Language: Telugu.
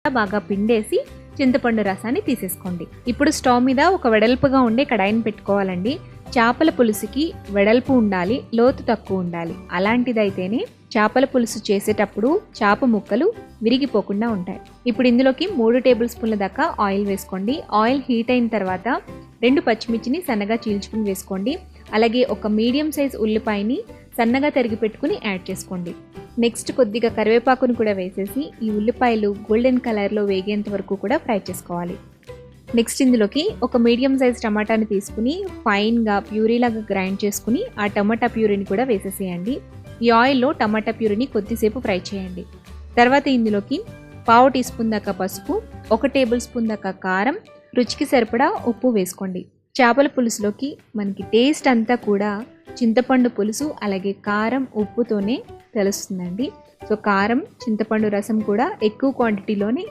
బాగా పిండేసి చింతపండు రసాన్ని తీసేసుకోండి. ఇప్పుడు స్టవ్ మీద ఒక వెడల్పుగా ఉండే కడాయిని పెట్టుకోవాలండి. చేపల పులుసుకి వెడల్పు ఉండాలి, లోతు తక్కువ ఉండాలి. అలాంటిదైతేనే చేపల పులుసు చేసేటప్పుడు చేప ముక్కలు విరిగిపోకుండా ఉంటాయి. ఇప్పుడు ఇందులోకి 3 టేబుల్ స్పూన్ల దాకా ఆయిల్ వేసుకోండి. ఆయిల్ హీట్ అయిన తర్వాత 2 పచ్చిమిర్చిని సన్నగా చీల్చుకుని వేసుకోండి. అలాగే ఒక మీడియం సైజ్ ఉల్లిపాయని సన్నగా తరిగి పెట్టుకుని యాడ్ చేసుకోండి. నెక్స్ట్ కొద్దిగా కరివేపాకును కూడా వేసేసి ఈ ఉల్లిపాయలు గోల్డెన్ కలర్లో వేగేంత వరకు కూడా ఫ్రై చేసుకోవాలి. నెక్స్ట్ ఇందులోకి ఒక మీడియం సైజ్ టమాటాని తీసుకుని ఫైన్గా ప్యూరీలాగా గ్రైండ్ చేసుకుని ఆ టమాటా ప్యూరీని కూడా వేసేసేయండి. ఈ ఆయిల్లో టమాటా ప్యూరీని కొద్దిసేపు ఫ్రై చేయండి. తర్వాత ఇందులోకి 1/2 టీ స్పూన్ దాకా పసుపు, 1 టేబుల్ స్పూన్ దాకా కారం, రుచికి సరిపడా ఉప్పు వేసుకోండి. చేపల పులుసులోకి మనకి టేస్ట్ అంతా కూడా చింతపండు పులుసు అలాగే కారం ఉప్పుతోనే తెలుస్తుందండి. సో కారం చింతపండు రసం కూడా ఎక్కువ క్వాంటిటీలోనే